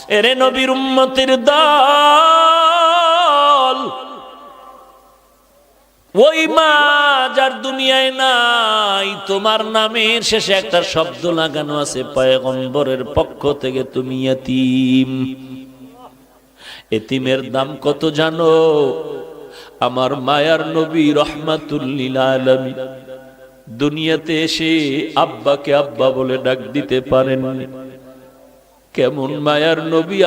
এরে নবীর উম্মতের দল, ওই মা যার দুনিয়ায় নাই, তোমার নামের শেষে একটা শব্দ লাগানো আছে, পয়গম্বরের পক্ষ থেকে তুমি ইতিম। এতিমের দাম কত জানো? আমার মায়ার নবী রহমাতুল লিল আলামিন দুনিয়াতে এসে আব্বাকে আব্বা বলে ডাক দিতে পারেননি। কেমন মায়ার নবী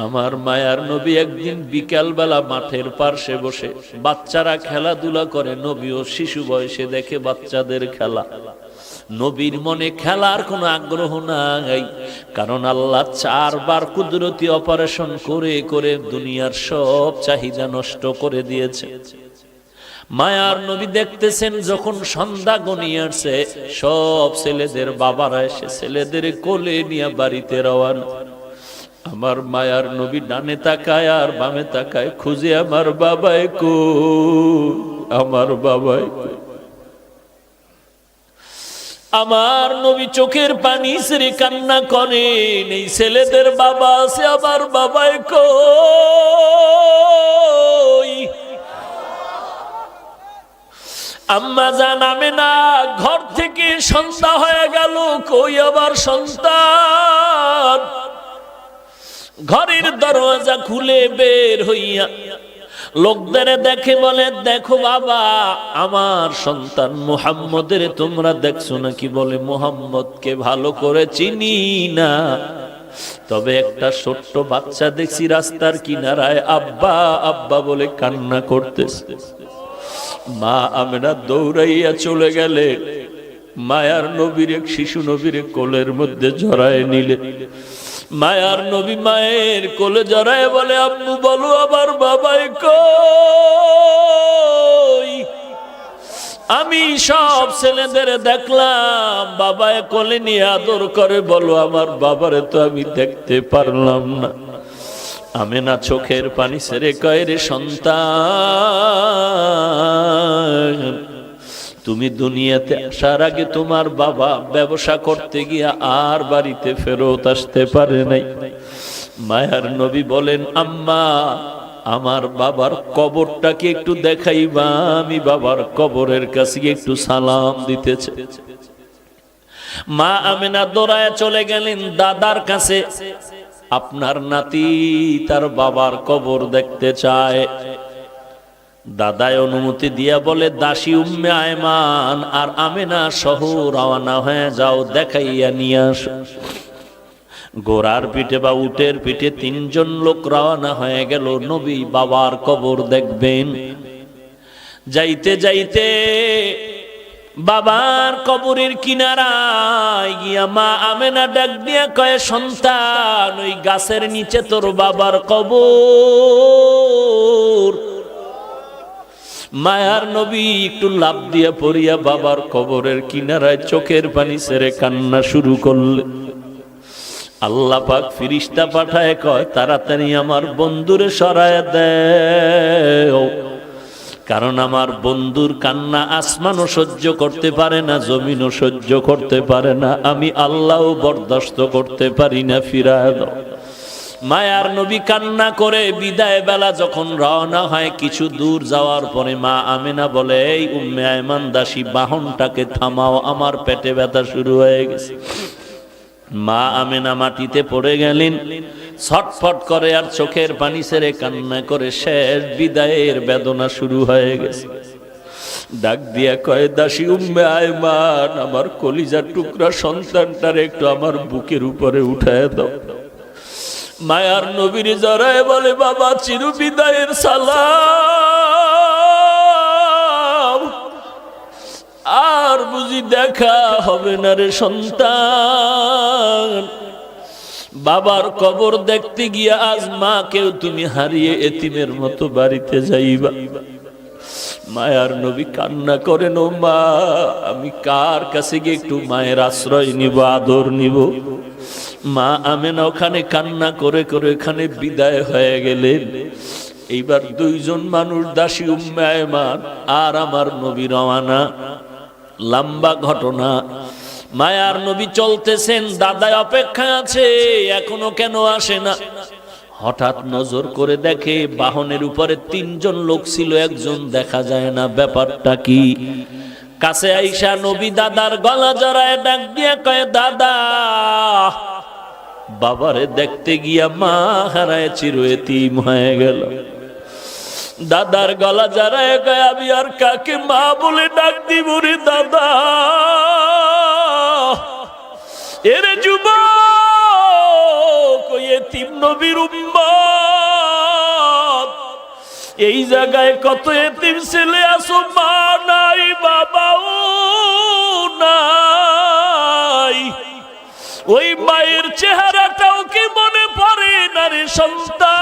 আমার মায়ার নবী একদিন বিকাল বেলা মাঠের পার্শ্বে বসে বাচ্চারা খেলাধুলা করে, নবীও শিশু বয়সে দেখে বাচ্চাদের খেলা। নবীর মনে খেলার কোনো আগ্রহ নাই, কারণ আল্লাহ 4 বার কুদরতি অপারেশন করে করে দুনিয়ার সব চাহিদা নষ্ট করে দিয়েছে। মায়ার নবী দেখতেছেন যখন সন্ধ্যা গনিয়ে আসছে, সব ছেলেদের বাবারা এসে ছেলেদের কোলে নিয়ে বাড়িতে রওয়ানা। আমার মায়ার নবী ডানে তাকায় আর বামে তাকায়, খুঁজে আমার বাবাই কই, আমার বাবাই কই। আমার নবী চোখের পানি ছেড়ে কান্না করেন, এই ছেলেদের বাবা আছে, আমার বাবাই কই। আম্মা জান আমেনা ঘর থেকে সন্ধ্যা হয়ে গেল, কই আবার সন্তান। ঘরের দরজা খুলে বের হইয়া লোকদের দেখে বলে, দেখো বাবা, আমার সন্তান মুহাম্মদের তোমরা দেখছো নাকি? বলে, মুহাম্মদকে ভালো করে চিনি না, তবে একটা ছোট্ট বাচ্চা দেখছি রাস্তার কিনারায় আব্বা আব্বা বলে কান্না করতেছে। মা আমেনা দৌড়াইয়া চলে গেলে, মায়ার নবীর এক শিশু নবীর কোলের মধ্যে জড়ায় নিলে। মায়ার নবী মায়ের কোলে জড়ায় বলে, আম্মু বলো আমার বাবাই কই? আমি সব ছেলেদের দেখলাম বাবায় কোলে নিয়ে আদর করে, বলো আমার বাবারে তো আমি দেখতে পারলাম না। আমেনা চোখের পানি ছেড়ে কয়, রে সন্তান, তুমি দুনিয়াতে আসার আগে তোমার বাবা ব্যবসা করতে গিয়া আর বাড়িতে ফেরত আসতে পারে নাই। মায়ার নবী বলেন, আম্মা আমার বাবার কবরটাকে একটু দেখাইবা, আমি বাবার কবরের কাছে একটু সালাম দিতেছে। মা আমেনা দৌড়ায় চলে গেলেন দাদার কাছে, আপনার নাতি তার বাবার কবর দেখতে চায়। দাদায় অনুমতি দিয়া বলে, দাসী উম্মে আয়মান আর আমেনা সহ রওনা হয়ে যাও, দেখাইয়া নিয়ে আসো। ঘোড়ার পিঠে বা উটের পিঠে 3 জন লোক রওনা হয়ে গেল, নবী বাবার কবর দেখবেন। যাইতে যাইতে বাবার কবরের কিনারায় গিয়া মা আমেনা ডাক দিয়া কয়, সন্তান, ওই গাছের নিচে তোর বাবার কবর। মায়ার নবী একটু লাফ দিয়া পড়িয়া বাবার কবরের কিনারায় চোখের পানি ছেড়ে কান্না শুরু করলে। আল্লাহ পাক ফিরিস্তা পাঠায় কয়, তাড়াতাড়ি আমার বন্ধুরে সরায় দেও, কারণ আমার বন্ধুর কান্না আসমানও সহ্য করতে পারে না, জমিনও সহ্য করতে পারে না, আমি আল্লাহও বরদাস্ত করতে পারি না, ফিরায় দাও। মায়ার নবী কান্না করে বিদায় বেলা যখন রওনা হয়, কিছু দূর যাওয়ার পরে মা আমেনা বলে, এই উম্মে আয়মান দাসী, বাহনটাকে থামাও, আমার পেটে ব্যথা শুরু হয়ে গেছে। মা আমেনা মাটিতে পড়ে গেলেন, ছটফট করে আর চোখের পানি ছেড়ে কান্না করে শেষ বিদায়ের বেদনা শুরু হয়ে গেছে। ডাক দিয়া কয়, দাসী উম্মে আয়মান, আমার কলিজার টুকরা সন্তানটারে একটু আমার বুকের উপরে উঠায় দাও। মায়ার নবীর জড়ায় বলে, বাবা চির বিদায়ের সালাম, আর বুঝি দেখা হবে না রে সন্তান। বাবার কবর দেখতে গিয়া আজ মাকেও তুমি হারিয়ে এতিমের মতো বাড়িতে যাইবা। মায়ার নবী কান্না করেন, ও মা, আমি কার কাছে গিয়ে একটু মায়ের আশ্রয় নিব, আদর নিব? মা আমেনা ওখানে কান্না করে করে এখানে বিদায় হয়ে গেলেন। এইবার 2 জন মানুষ, দাসী উম্মে আয়মান আর আমার নবী রওয়ানা। লম্বা ঘটনা। মায়ার নবী চলতেছেন, দাদায় অপেক্ষায় আছে, এখনো কেন আসে না? হঠাৎ নজর করে দেখে বাহনের উপরে 3 জন লোক ছিল, একজন দেখা যায় না, ব্যাপারটা কি? কাছে আইসা নবী দাদার গলা জড়ায় ডাক দিয়ে কয়, দাদা। বাবারে দেখতে গিয়া মা হারায় চির এতিম হয়ে গেল। দাদার গলা জড়ায় কয়, আমি আর কাকে মা বলে ডাক দিব রে দাদা? এরে যুবক, এতিম নবীর উম্মত, এই জায়গায় কত এতিম ছেলে আছো, মা নাই, বাবাও নাই। ওই মায়ের চেহারাটাও কি মনে পড়ে না রে সন্তান?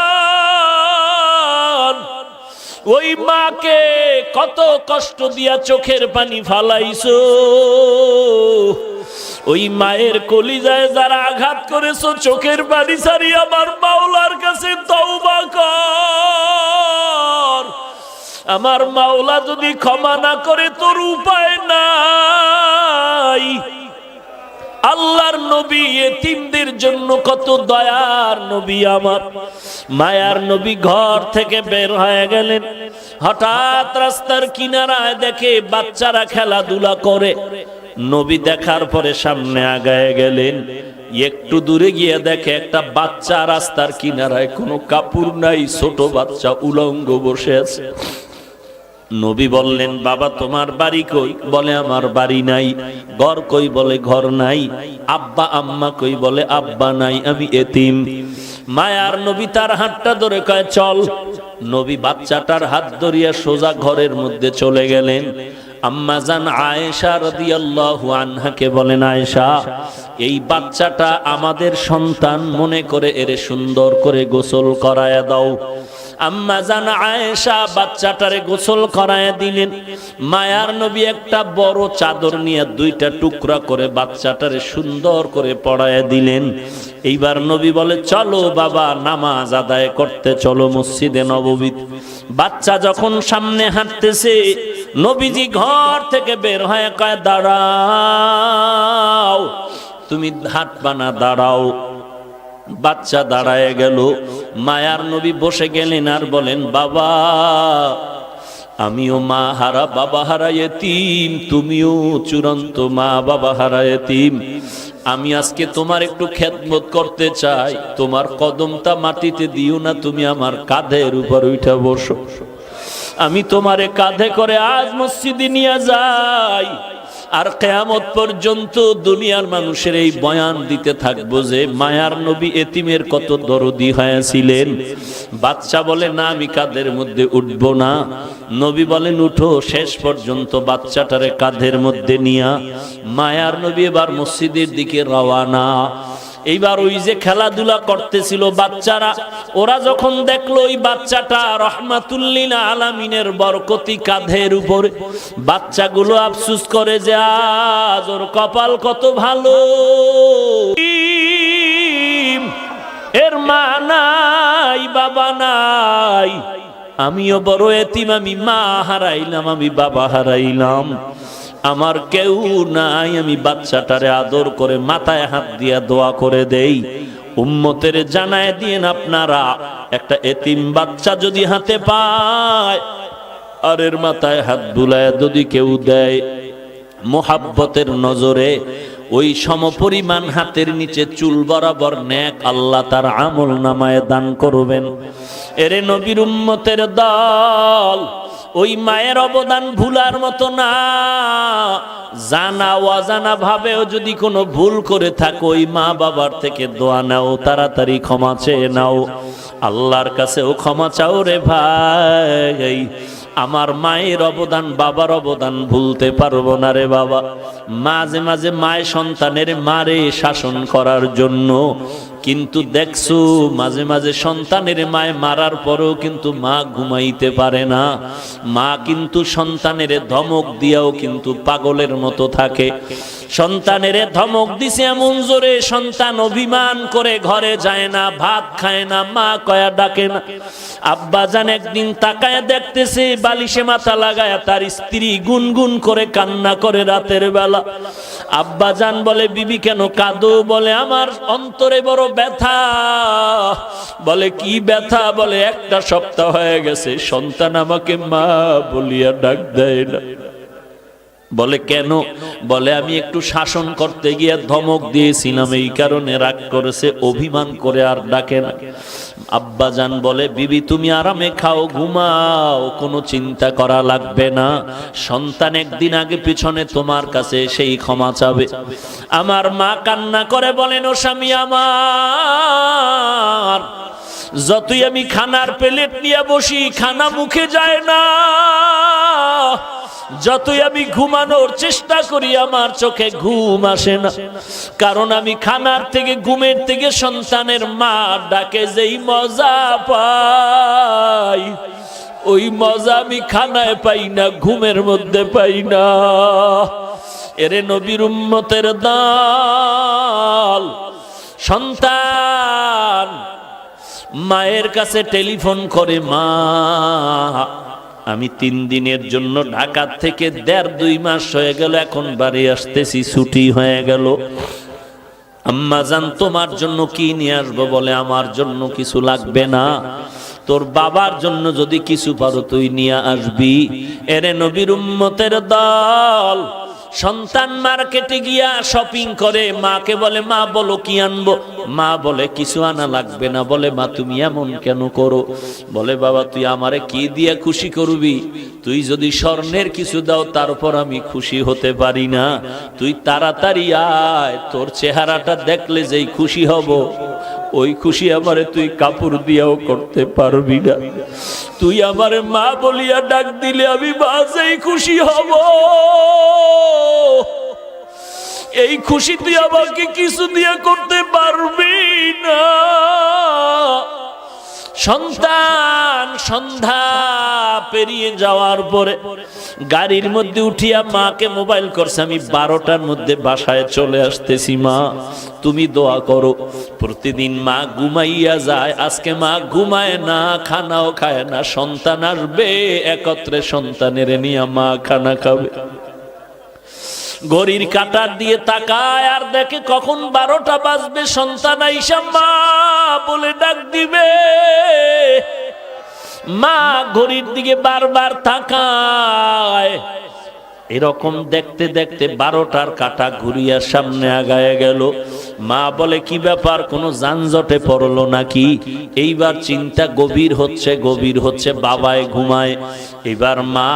ওই মাকে কত কষ্ট দিয়া চোখের পানি ফালাইছো, ওই মায়ের কলিজায় যারা আঘাত করেছো, চোখের পানি সারি আমার মাওলার কাছে তওবা কর। আমার মাওলা যদি ক্ষমা না করে তোর উপায় নাই। আল্লাহর নবী এতিমদের জন্য কত দয়ার নবী আমার। মায়ার নবী ঘর থেকে বের হয়ে গেলেন, হঠাৎ রাস্তার কিনারায় দেখে বাচ্চারা খেলাধুলা করে। নবী দেখার পরে সামনে আগায় গেলেন, একটু দূরে গিয়ে দেখে একটা বাচ্চা রাস্তার কিনারায়, কোনো কাপড় নাই, ছোট বাচ্চা উলঙ্গ বসে আছে। নবী বললেন, বাবা তোমার বাড়ি কই? বলে আমার বাড়ি নাই। ঘর কই? বলে ঘর নাই। আব্বা আম্মা কই? বলে আব্বা নাই, আমি এতিম। মায়ার নবী তার হাতটা ধরে কয় চল। নবী বাচ্চাটার হাত ধরিয়া সোজা ঘরের মধ্যে চলে গেলেন। আম্মা জান আয়েশা রাদিয়াল্লাহু আনহাকে বলেন, আয়েশা, এই বাচ্চাটা আমাদের সন্তান, মনে করে এরে সুন্দর করে গোসল করায়া দাও। আম্মা জান আয়েশা বাচ্চাটারে গোসল করায়া দিলেন। মায়ার নবী একটা বড় চাদর নিয়ে 2টা টুকরা করে বাচ্চাটারে সুন্দর করে পড়ায়া দিলেন। এইবার নবী বলে, চলো বাবা নামাজ আদায় করতে চলো মসজিদে নববীতে। বাচ্চা যখন সামনে হাঁটতেছে, নবীজি ঘর থেকে বের হয়ে কয়, দাঁড়াও, তুমি হাঁটবা না, দাঁড়াও। বাচ্চা দাঁড়ায় গেল। মায়ার নবী বসে গেলেন আর বলেন, বাবা আমিও মা হারা বাবা হারা এতিম, তুমিও চূড়ান্ত মা বাবা হারা এতিম। আমি আজকে তোমার একটু খেদমত করতে চাই, তোমার কদমটা মাটিতে দিও না, তুমি আমার কাঁধের উপর উঠে বসো। আমি তোমারে কাঁধে করে আজ মসজিদে নিয়ে যাই, আর কিয়ামত পর্যন্ত দুনিয়ার মানুষের এই বয়ান দিতে থাকবো যে মায়ার নবী এতিমের কত দরদি হয়েছিলেন। বাচ্চা বলে, না আমি কাঁধের মধ্যে উঠবো না। নবী বলেন, উঠো। শেষ পর্যন্ত বাচ্চাটারে কাঁধের মধ্যে নিয়া মায়ার নবী এবার মসজিদের দিকে রওয়ানা। এইবার ওই যে খেলাধুলা করতেছিল বাচ্চারা, ওরা যখন দেখলো ওই বাচ্চাটা রহমাতুল লিল আলামিনের বরকতি কাঁধের উপরে, বাচ্চাগুলো আফসোস করে যে আজ ওর কপাল কত ভালো, এর মা নাই বাবা নাই। আমিও বড় এতিম, আমি মা হারাইলাম, আমি বাবা হারাইলাম, আমার কেউ নাই। আমি বাচ্চাটারে আদর করে মাথায় হাত দিয়া দোয়া করে দেই, উম্মতের জানায় দিয়েন আপনারা, একটা এতিম বাচ্চা যদি হাতে পায় আর এর মাথায় হাত বুলায় যদি কেউ দেয়, মোহাব্বতের নজরে ওই সমপরিমাণ হাতের নিচে চুল বরাবর নেক আল্লাহ তার আমল নামায় দান করবেন। এরে নবীর উম্মতের দল, ওই মায়ের অবদান ভুলার মতো না। জানা অজানা ভাবেও যদি কোনো ভুল করে থাকো, ওই মা বাবার থেকে দোয়া নাও, তাড়াতাড়ি ক্ষমা চেয়ে নাও, আল্লাহর কাছেও ক্ষমা চাও রে ভাই। আমার মায়ের অবদান বাবার অবদান ভুলতে পারবো না রে বাবা। মাঝে মাঝে মায় সন্তানের মারে শাসন করার জন্য, কিন্তু দেখছো মাঝে মাঝে সন্তানের মায় মারার পরেও কিন্তু মা ঘুমাইতে পারে না। মা কিন্তু সন্তানের ধমক দিয়াও কিন্তু পাগলের মতো থাকে। সন্তানের ধমক দিছে এমন জোরে, সন্তান অভিমান করে ঘরে যায় না, ভাত খায় না, মা কয়া ডাকে না। আব্বা জান একদিন তাকায় দেখতেছে বালিশে মাথা লাগায় তার স্ত্রী গুনগুন করে কান্না করে রাতের বেলা। আব্বাজান বলে বিবি কেন কাঁদো? বলে আমার অন্তরে বড় ব্যথা। বলে কি ব্যথা? বলে একটা সপ্তাহ হয়ে গেছে সন্তান আমাকে মা বলিয়া ডাক দেয় না। বলে কেন? বলে আমি একটু শাসন করতে গিয়ে ধমক দিয়েছিলাম, এই কারণে রাগ করেছে, অভিমান করে আর ডাকে না। আব্বাজান বলে বিবি তুমি আরামে খাও, ঘুমাও, কোনো চিন্তা করা লাগবে না। সন্তান একদিন আগে পিছনে তোমার কাছে সেই ক্ষমা চাবে। আমার মা কান্না করে বলেন, ও স্বামী আমার, যতই আমি খানার প্লেট নিয়ে বসি খানা মুখে যায় না, যতই আমি ঘুমানোর চেষ্টা করি আমার চোখে ঘুম আসে না। কারণ আমি খানার থেকে, ঘুমের থেকে সন্তানের মা ডাকে যেই মজা পাই, ওই মজা আমি খানায় পাই না, ঘুমের মধ্যে পাই না। এরে নবীর উম্মতের দল, সন্তান মায়ের কাছে টেলিফোন করে, মা আমি 3 দিনের জন্য ঢাকা থেকে 1.5-2 মাস হয়ে গেল, এখন বাড়ি আসতেছি, ছুটি হয়ে গেল। আম্মা জান তোমার জন্য কি নিয়ে আসবো? বলে আমার জন্য কিছু লাগবে না, তোর বাবার জন্য যদি কিছু পারো তুই নিয়ে আসবি। এরে নবীর উম্মতের দল, সন্তান মার্কেটে গিয়া শপিং করে, মাকে বলে মা বলো কি আনবো? মা বলে কিছু আনা লাগবে না। বলে মা তুমি এমন কেন করো? বলে বাবা তুই আমারে কি দিয়ে খুশি করবি? তুই যদি স্বর্ণের কিছু দাও তারপর আমি খুশি হতে পারি না। তুই তাড়াতাড়ি আয়, তোর চেহারাটা দেখলে যেই খুশি হব, ওই খুশি আমারে তুই কাপড় দিয়াও করতে পারবি না। তুই আমারে মা বলিয়া ডাক দিলে আমি বাজেই খুশি হব। এই খুশি তুই আমাকে কিছু দিয়ে করতে পারবি না। সন্তান সন্ধ্যা পেরিয়ে যাওয়ার পরে গাড়ির মধ্যে উঠিয়া মাকে মোবাইল করছে, আমি 12টার মধ্যে বাসায় চলে আসতেছি, মা তুমি দোয়া করো। প্রতিদিন মা ঘুমাইয়া যায়, আজকে মা ঘুমায় না, খানাও খায় না। সন্তান আসবে, একত্রে সন্তানের নিয়ে মা খানা খাবে। ঘড়ির কাঁটার দিয়ে তাকায় আর দেখে কখন 12টা বাজবে, সন্তান আইসা মা বলে ডাক দিবে। মা ঘড়ির দিকে বারবার তাকায়। এরকম দেখতে দেখতে 12টার কাঁটা ঘুরিয়া সামনে আগায় গেল। মা বলে কি ব্যাপার, কোনো যানজটে পড়লো নাকি? এইবার চিন্তা গভীর হচ্ছে, বাবায় ঘুমায়। এবার মা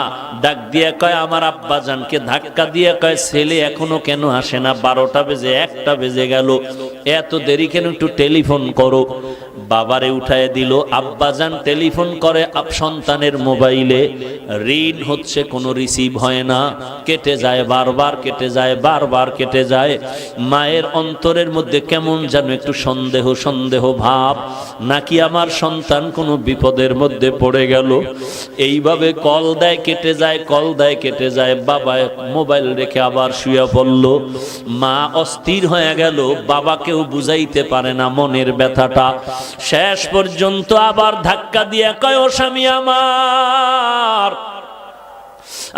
ডাক দিয়ে কয়, আমার আব্বাজানকে ধাক্কা দিয়ে কয়, ছেলে এখনো কেন আসে না? 12টা বেজে 1টা বেজে গেল, এত দেরি কেন? একটু টেলিফোন করো। বাবারে উঠায় দিল। আব্বাজান টেলিফোন করে সন্তানের মোবাইলে, রিং হচ্ছে, কোনো রিসিভ হয় না, কেটে যায়, বারবার কেটে যায়, বারবার কেটে যায়। মায়ের অন্তরের মধ্যে কেমন যেন একটু সন্দেহ ভাব, নাকি আমার সন্তান কোনো বিপদের মধ্যে পড়ে গেল। এইভাবে কল দেয়, কেটে যায়, কল দেয়, কেটে যায়। বাবা মোবাইল রেখে আবার শুয়ে পড়ল। মা অস্থির হয়ে গেল, বাবাকেও বুঝাইতে পারে না মনের ব্যথাটা। শেষ পর্যন্ত আবার ধাক্কা দিয়ে কয়, ও স্বামী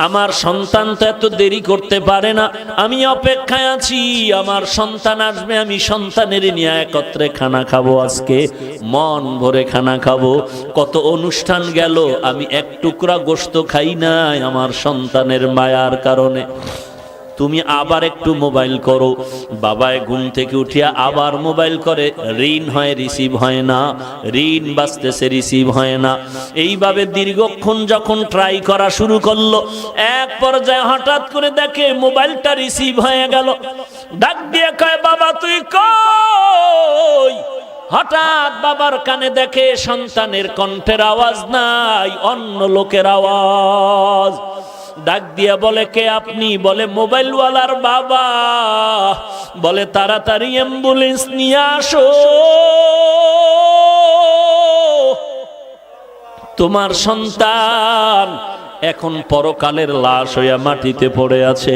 আমার সন্তান তো এত দেরি করতে পারে না, আমি অপেক্ষায় আছি, আমার সন্তান আসবে, আমি সন্তানের নিয়ে একত্রে খানা খাবো, আজকে মন ভরে খানা খাবো। কত অনুষ্ঠান গেল, আমি এক টুকরা গোশত খাই নাই আমার সন্তানের মায়ার কারণে। তুমি আবার একটু মোবাইল করো। বাবায় ঘুম থেকে উঠিয়া আবার মোবাইল করে, রিং হয়, রিসিভ হয় না, রিং বাজতেছে, রিসিভ হয় না। এইভাবে দীর্ঘক্ষণ যখন ট্রাই করা শুরু করলো, এক পর্যায়ে হঠাৎ করে দেখে মোবাইলটা রিসিভ হয়ে গেল। ডাক দিয়ে কয়, বাবা তুই কই? হঠাৎ বাবার কানে দেখে সন্তানের কণ্ঠের আওয়াজ নাই, অন্য লোকের আওয়াজ। ডাক দিয়া বলে, কে আপনি? বলে মোবাইলওয়ালার বাবা। বলে তাড়াতাড়ি অ্যাম্বুলেন্স নিয়ে আসো, তোমার সন্তান এখন পরকালের লাশ হইয়া মাটিতে পড়ে আছে।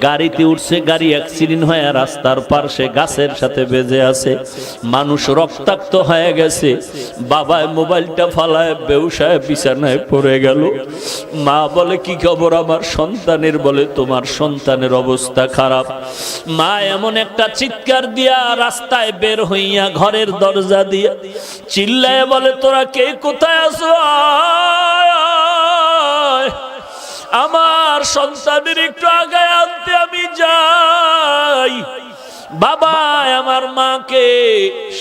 গাড়িতে উঠছে, গাড়ি অ্যাক্সিডেন্ট হয়ে রাস্তার পাশে গাছের সাথে বেজে আছে, মানুষ রক্তাক্ত হয়ে গেছে। বাবায় মোবাইলটা ফালায় বেউসায় বিছানায় পড়ে গেল। মা বলে কি খবর আমার সন্তানের? বলে তোমার সন্তানের অবস্থা খারাপ। মা এমন একটা চিৎকার দিয়া রাস্তায় বের হইয়া ঘরের দরজা দিয়া চিল্লায় বলে তোরা কে কোথায় আছো? আমার সন্তানের একটু আগায় আনতে আমি যাই। বাবা আমার মাকে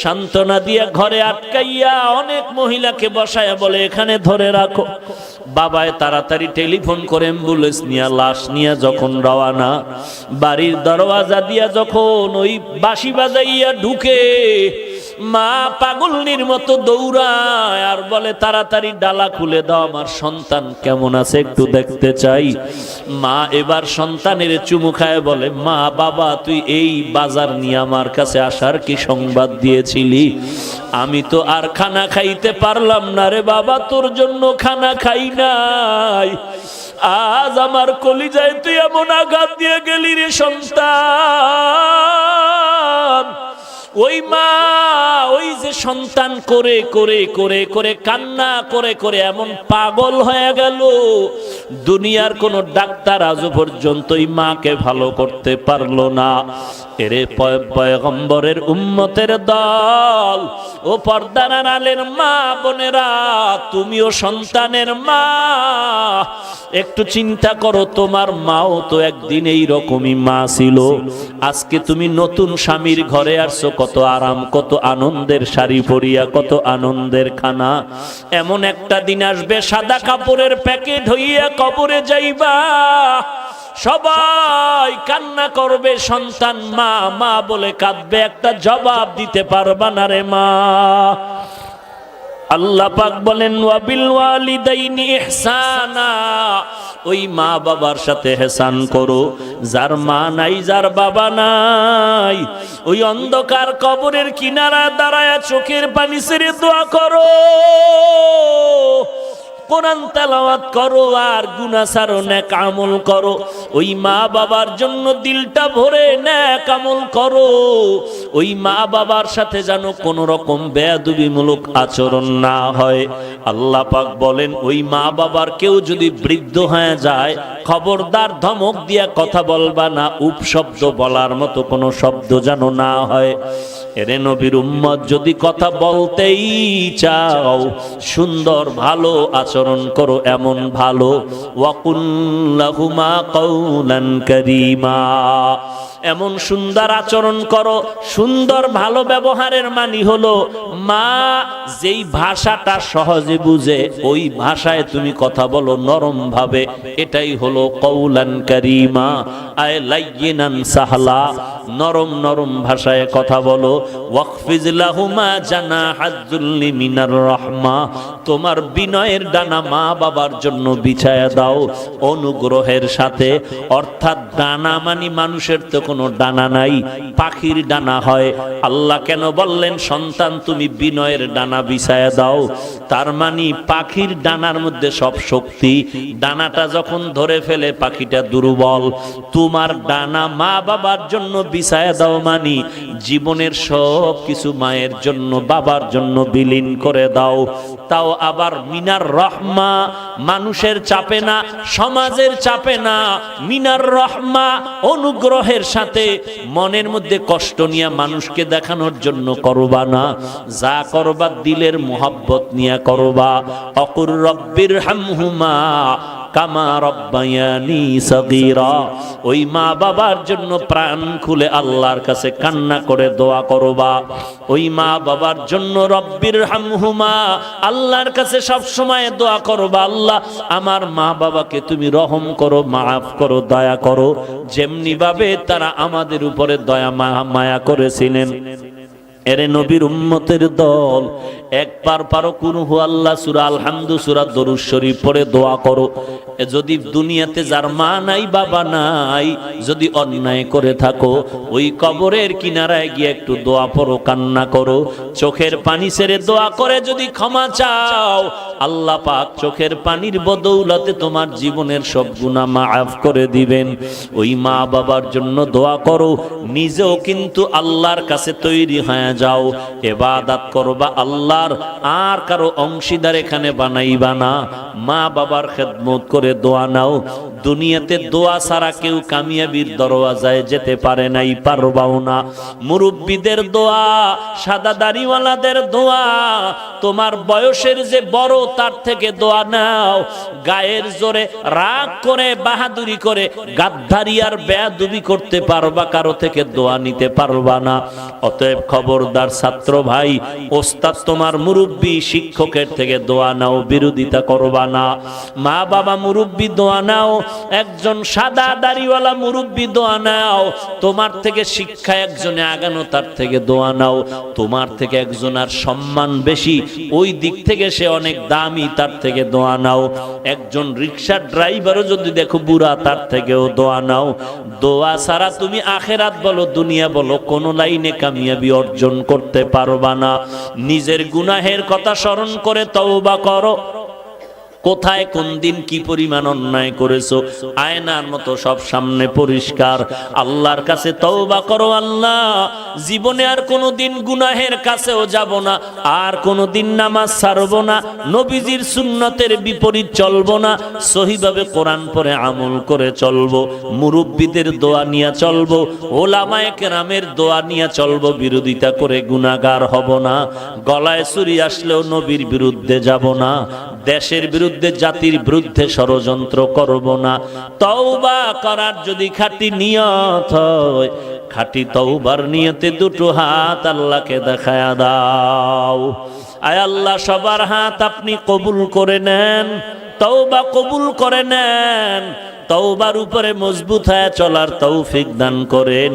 সান্ত্বনা দিয়া ঘরে আটকাইয়া অনেক মহিলাকে বসায়া বলে এখানে ধরে রাখো। বাবায় তাড়াতাড়ি টেলিফোন করে অ্যাম্বুলেন্স নিয়ে লাশ নিয়ে যখন রওয়ানা, বাড়ির দরওয়াজা দিয়া যখন ওই বাঁশি বাজাইয়া ঢুকে, মা পাগলনির মতো দৌড়ায় আর বলে তাড়াতাড়ি ডালা খুলে দাও, আমার সন্তান কেমন আছে একটু দেখতে চাই। মা এবার সন্তানের চুমু খায় বলে মা বাবা তুই এই বাজার নিয়ে আমার কাছে আসার কি সংবাদ দিয়েছিলি? আমি তো আর খানা খাইতে পারলাম না রে বাবা, তোর জন্য খানা খাই নাই। আজ আমার কলিজায় তুই এমন আঘাত দিয়ে গেলি রে সন্তান। ওই মা ওই যে সন্তান করে করে করে করে কান্না করে করে এমন পাগল হয়ে গেল, দুনিয়ার কোন ডাক্তার আজ পর্যন্ত ওই মাকে ভালো করতে পারলো না। এরে পয়গম্বরের উম্মতের দল, ও পর্দার আড়ালের মা বোনেরা, তুমিও সন্তানের মা, একটু চিন্তা করো তোমার মাও তো একদিন এই রকমই মা ছিল। আজকে তুমি নতুন স্বামীর ঘরে আসছো, কত আরাম, কত আনন্দের শাড়ি পরিয়া, কত আনন্দের খানা। এমন একটা দিন আসবে সাদা কাপড়ের প্যাকেট হইয়া কবরে যাইবা, সবাই কান্না করবে, সন্তান মা মা বলে কাঁদবে, একটা জবাব দিতে পারবা না রে মা। আল্লাহ পাক বলেন ওয়াবিল ওয়ালিদাইনি ইহসানা, ওই মা বাবার সাথে হেসান করো। যার মা নাই, যার বাবা নাই, ওই অন্ধকার কবরের কিনারা দাঁড়ায় চোখের পানি ছেড়ে দোয়া করো, কোরআন তেলাওয়াত করো আর গুনাহ ছাড়ো, নেক আমল করো। ওই মা বাবার জন্য দিলটা ভরে নেক আমল করো। ওই মা বাবার সাথে যেন কোনো রকম বেয়াদবিমূলক আচরণ না হয়। আল্লাহ পাক বলেন ওই মা বাবার কেউ যদি বৃদ্ধ হয়ে যায়, খবরদার ধমক দিয়া কথা বলবা না, উপশব্দ বলার মতো কোনো শব্দ যেন না হয়। এরে নবীর উম্মত, যদি কথা বলতেই চাও সুন্দর ভালো আচরণ করো, এমন ভালো ওয়াকুল লাহুমা কাওলান কারীমা, এমন সুন্দর আচরণ করো। সুন্দর ভালো ব্যবহারের মানে হলো মা যেই ভাষাটা সহজে বুঝে ওই ভাষায় তুমি কথা বলো নরম ভাবে, এটাই হলো কাওলান কারীমা, আয় লাইয়িনান সাহলা, নরম নরম ভাষায় কথা বলো। ওয়াকফিজ লাহুমা জানাহাযুল্লি মিনার রাহমা, তোমার বিনয়ের ডানা মা বাবার জন্য বিছায়া দাও অনুগ্রহের সাথে। অর্থাৎ ডানা মানে মানুষের তো কোনো ডানা নাই, পাখির ডানা হয়। আল্লাহ কেন বললেন সন্তান তুমি বিনয়ের ডানা বিছায়া দাও? তার মানে পাখির ডানার মধ্যে সব শক্তি, ডানাটা যখন ধরে ফেলে পাখিটা দুর্বল। তোমার ডানা মা বাবার জন্য বিছায়া দাও মানি জীবনের সব কিছু মায়ের জন্য বাবার জন্য বিলীন করে দাও। তাও আবার মিনার রহমা, মানুষের চাপে না, সমাজের চাপে না, মিনার রহমা অনুগ্রহের সাথে, মনের মধ্যে কষ্ট নিয়ে মানুষকে দেখানোর জন্য করবা না, যা করবা দিলের মোহাব্বত নিয়ে করবা। অকুর রব্বির হামহুমা কামা রব্বায়ানি সগীরা, ওই মা বাবার জন্য প্রাণ খুলে আল্লাহর কাছে কান্না করে দোয়া করবা। ওই মা বাবার জন্য রব্বির হামহুমা, আল্লাহর কাছে সব সময় দোয়া করবা, আল্লাহ আমার মা বাবাকে তুমি রহম করো, মাফ করো, দয়া করো, যেমনি ভাবে তারা আমাদের উপরে দয়া মায়া করেছিলেন। এরে নবীর উম্মতের দল, একবার পারো কুল হু আল্লাহ সূরা আলহামদু সূরা দরুদ শরীফ পড়ে দোয়া করো। যদি দুনিয়াতে যার মা নাই বাবা নাই, যদি অন্যায় করে থাকো, ওই কবরের কিনারায় গিয়ে একটু দোয়া পড়ো, কান্না করো, চোখের পানি ছেড়ে দোয়া করে যদি ক্ষমা চাও, আল্লাহ পাক চোখের পানির বদৌলতে তোমার জীবনের সব গুনাহ মাফ করে দিবেন। ওই মা বাবার জন্য দোয়া করো, নিজেও কিন্তু আল্লাহর কাছে তৈরি হয়ে যাও, ইবাদত করবা আল্লাহর, আর কারো অংশীদার এখানে বানাইবা না। মা বাবার খেদমত করে দোয়া নাও। দুনিয়াতে দোয়া ছাড়া কেউ কামিয়াবির দরওয়াজায় যেতে পারে নাই, পারবাও না। মুরব্বীদের দোয়া, সাদা দাড়িওয়ালাদের দোয়া, তোমার বয়সের যে বড় তার থেকে দোয়া নাও। গায়ের জোরে রাগ করে বাহাদুরি করে গাদ্দারি আর বেয়াদবি করতে পারবা, কারো থেকে দোয়া নিতে পারবা না। অতএব খবরদার ছাত্র ভাই, ওস্তাদ তোমার মুরব্বী শিক্ষকের থেকে দোয়া নাও, বিরোধিতা করবা না। মা বাবা মুরব্বী দোয়া নাও, একজন সাদা দাড়িওয়ালা মুরব্বী দোয়া নাও। তোমার থেকে শিক্ষা একজনে আগানো, তার থেকে দোয়া নাও। তোমার থেকে একজনের সম্মান বেশি, ওই দিক থেকে সে অনেক দামি, তার থেকে দোয়া নাও। একজন রিকশা ড্রাইভারও যদি দেখো বুড়া, তার থেকেও দোয়া নাও। দোয়া ছাড়া তুমি আখেরাত বলো দুনিয়া বলো কোনো লাইনে কামিয়াবি অর্জন করতে পারবা না। নিজের গুনাহের কথা স্মরণ করে তওবা করো। কোথায় কোন দিন কি পরিমাণ অন্যায় করেছো, আয়নার মতো সব সামনে পরিষ্কার। আল্লাহর কাছে তওবা করো, আল্লাহ জীবনে আর কোনোদিন গুনাহের কাছেও যাব না, আর কোনোদিন নামাজ ছাড়বো না, নবীজির সুন্নতের বিপরীত চলবো না, সহিভাবে কোরআন পড়ে আমল করে চলবো, মুরব্বীদের দোয়া নিয়ে চলবো, ওলামায়ে কেরামের দোয়া নিয়ে চলবো, বিরোধিতা করে গুনাহগার হব না। গলায় ছুরি আসলেও নবীর বিরুদ্ধে যাব না, দেশের বিরুদ্ধে জাতির বিরুদ্ধে ষড়যন্ত্র করব না। তওবা করার যদি খাঁটি নিয়ত হয়, খাঁটি তওবার নিয়তে দুটো হাত আল্লাহকে দেখায়া দাও। আয় আল্লাহ, সবার হাত আপনি কবুল করে নেন, তওবা কবুল করে নেন, তওবার উপরে মজবুত হয়ে চলার তৌফিক দান করেন।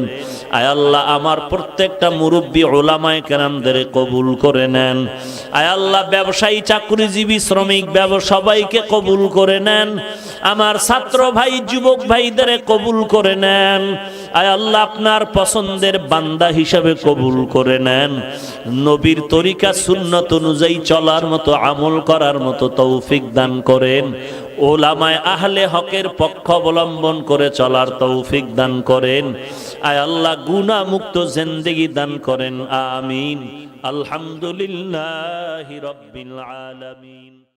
আয় আল্লাহ, আমার প্রত্যেকটা মুরব্বী উলামায়ে কেরামদের কবুল করে নেন। আয় আল্লাহ, ব্যবসায়ী চাকরিজীবী শ্রমিক সবাইকে কবুল করে নেন। আমার ছাত্র ভাই যুবক ভাইদের কবুল করে নেন। আয় আল্লাহ, আপনার পছন্দের বান্দা হিসাবে কবুল করে নেন। নবীর তরিকা সুন্নত অনুযায়ী চলার মতো, আমল করার মতো তৌফিক দান করেন। ওলামায়ে আহলে হকের পক্ষ অবলম্বন করে চলার তৌফিক দান করেন। আয় আল্লাহ, গুনাহ মুক্ত জিন্দেগি দান করেন। আমিন। আলহামদুলিল্লাহি রাব্বিল আলামিন।